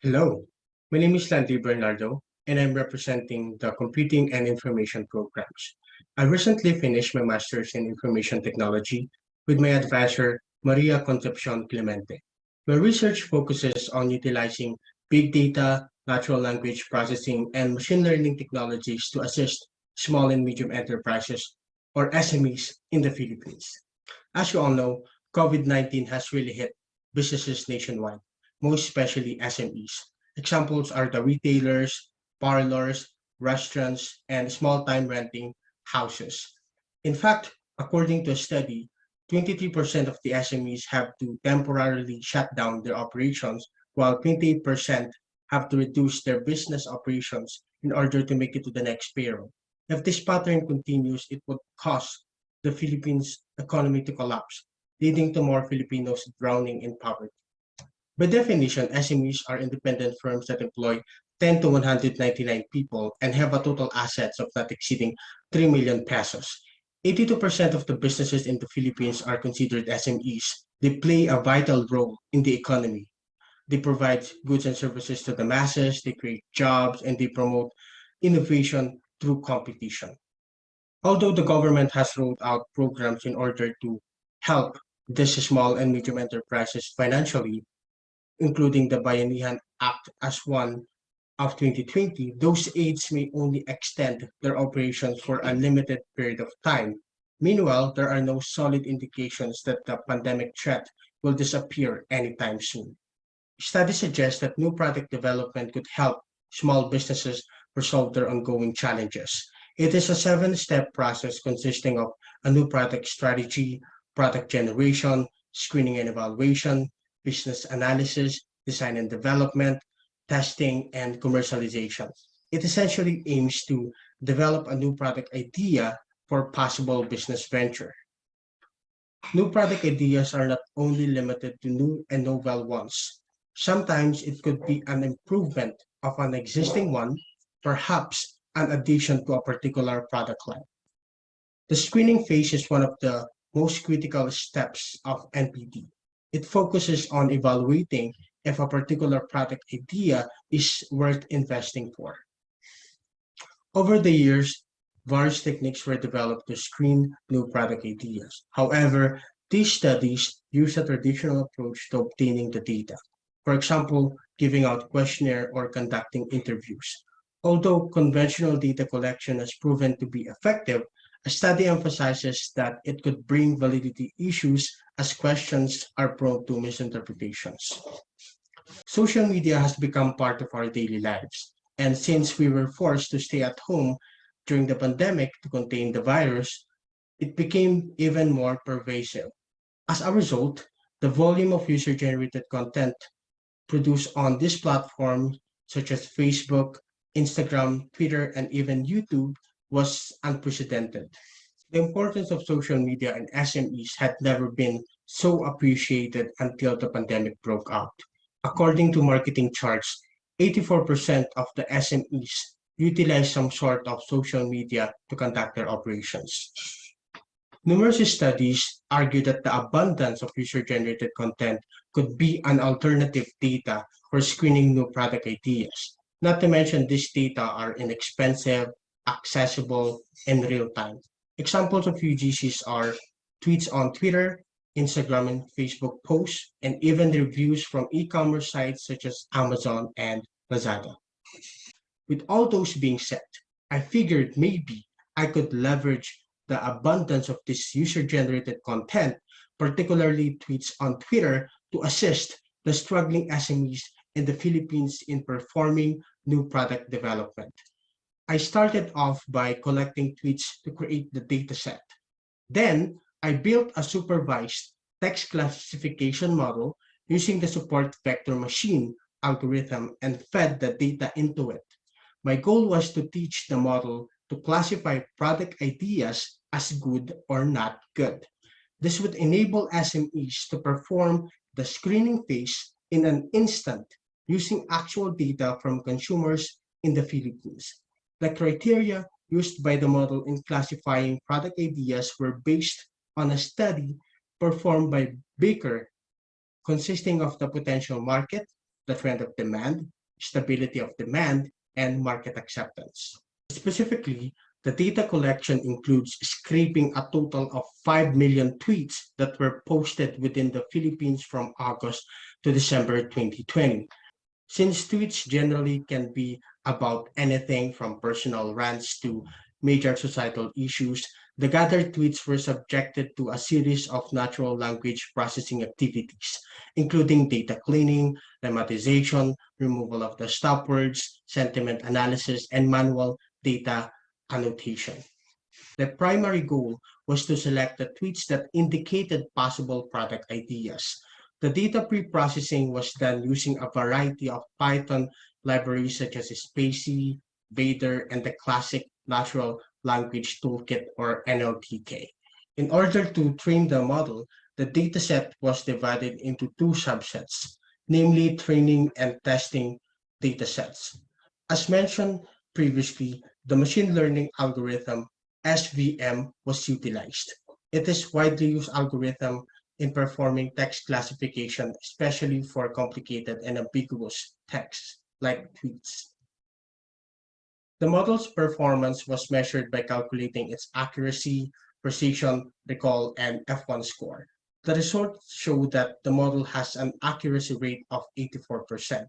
Hello, my name is Landy Bernardo, and I'm representing the Computing and Information programs. I recently finished my master's in Information Technology with my advisor, Maria Concepcion Clemente. My research focuses on utilizing big data, natural language processing, and machine learning technologies to assist small and medium enterprises, or SMEs, in the Philippines. As you all know, COVID-19 has really hit businesses nationwide, most especially SMEs. Examples are the retailers, parlors, restaurants, and small-time renting houses. In fact, according to a study, 23% of the SMEs have to temporarily shut down their operations, while 28% have to reduce their business operations in order to make it to the next payroll. If this pattern continues, it would cause the Philippines economy to collapse, leading to more Filipinos drowning in poverty. By definition, SMEs are independent firms that employ 10 to 199 people and have a total assets of not exceeding 3 million pesos. 82% of the businesses in the Philippines are considered SMEs. They play a vital role in the economy. They provide goods and services to the masses, they create jobs, and they promote innovation through competition. Although the government has rolled out programs in order to help these small and medium enterprises financially, including the Bayanihan Act as one of 2020, those aids may only extend their operations for a limited period of time. Meanwhile, there are no solid indications that the pandemic threat will disappear anytime soon. Studies suggest that new product development could help small businesses resolve their ongoing challenges. It is a seven-step process consisting of a new product strategy, product generation, screening and evaluation, business analysis, design and development, testing, and commercialization. It essentially aims to develop a new product idea for possible business venture. New product ideas are not only limited to new and novel ones. Sometimes it could be an improvement of an existing one, perhaps an addition to a particular product line. The screening phase is one of the most critical steps of NPD. It focuses on evaluating if a particular product idea is worth investing for. Over the years, various techniques were developed to screen new product ideas. However, these studies use a traditional approach to obtaining the data. For example, giving out questionnaire or conducting interviews. Although conventional data collection has proven to be effective, a study emphasizes that it could bring validity issues as questions are prone to misinterpretations. Social media has become part of our daily lives, and since we were forced to stay at home during the pandemic to contain the virus, it became even more pervasive. As a result, the volume of user-generated content produced on this platform, such as Facebook, Instagram, Twitter, and even YouTube, was unprecedented. The importance of social media and SMEs had never been so appreciated until the pandemic broke out. According to marketing charts, 84% of the SMEs utilize some sort of social media to conduct their operations. Numerous studies argue that the abundance of user-generated content could be an alternative data for screening new product ideas. Not to mention these data are inexpensive, accessible, and real-time. Examples of UGCs are tweets on Twitter, Instagram and Facebook posts, and even reviews from e-commerce sites such as Amazon and Lazada. With all those being said, I figured maybe I could leverage the abundance of this user-generated content, particularly tweets on Twitter, to assist the struggling SMEs in the Philippines in performing new product development. I started off by collecting tweets to create the dataset. Then, I built a supervised text classification model using the support vector machine algorithm and fed the data into it. My goal was to teach the model to classify product ideas as good or not good. This would enable SMEs to perform the screening phase in an instant using actual data from consumers in the Philippines. The criteria used by the model in classifying product ideas were based on a study performed by Baker consisting of the potential market, the trend of demand, stability of demand, and market acceptance. Specifically, the data collection includes scraping a total of 5 million tweets that were posted within the Philippines from August to December 2020. Since tweets generally can be about anything from personal rants to major societal issues, the gathered tweets were subjected to a series of natural language processing activities, including data cleaning, lemmatization, removal of the stop words, sentiment analysis, and manual data annotation. The primary goal was to select the tweets that indicated possible product ideas. The data pre-processing was done using a variety of Python libraries such as Spacy, Vader, and the classic Natural Language Toolkit or NLTK. In order to train the model, the dataset was divided into two subsets, namely training and testing datasets. As mentioned previously, the machine learning algorithm SVM was utilized. It is widely used algorithm in performing text classification, especially for complicated and ambiguous texts like tweets. The model's performance was measured by calculating its accuracy, precision, recall, and F1 score. The results show that the model has an accuracy rate of 84%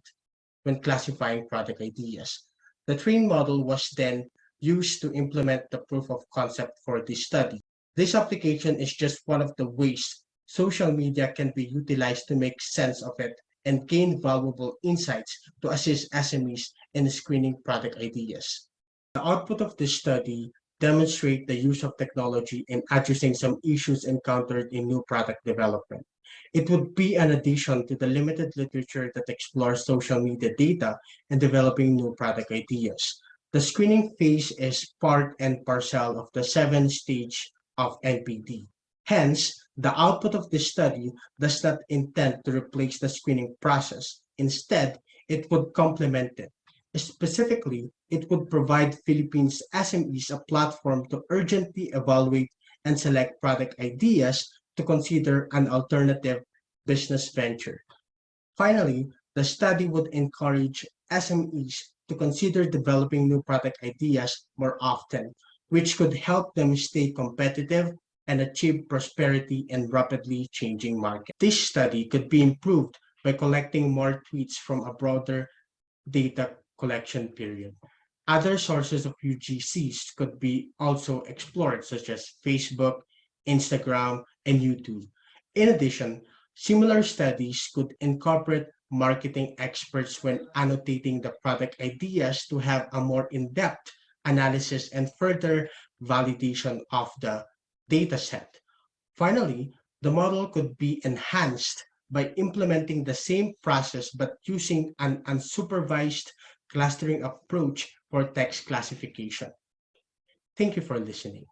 when classifying product ideas. The trained model was then used to implement the proof of concept for this study. This application is just one of the ways social media can be utilized to make sense of it and gain valuable insights to assist SMEs in screening product ideas. The output of this study demonstrate the use of technology in addressing some issues encountered in new product development. It would be an addition to the limited literature that explores social media data and developing new product ideas. The screening phase is part and parcel of the 7 stage of NPD. Hence, the output of this study does not intend to replace the screening process. Instead, it would complement it. Specifically, it would provide Philippines SMEs a platform to urgently evaluate and select product ideas to consider an alternative business venture. Finally, the study would encourage SMEs to consider developing new product ideas more often, which could help them stay competitive and achieve prosperity in rapidly changing market. This study could be improved by collecting more tweets from a broader data collection period. Other sources of UGCs could be also explored, such as Facebook, Instagram, and YouTube. In addition, similar studies could incorporate marketing experts when annotating the product ideas to have a more in-depth analysis and further validation of the dataset. Finally, the model could be enhanced by implementing the same process but using an unsupervised clustering approach for text classification. Thank you for listening.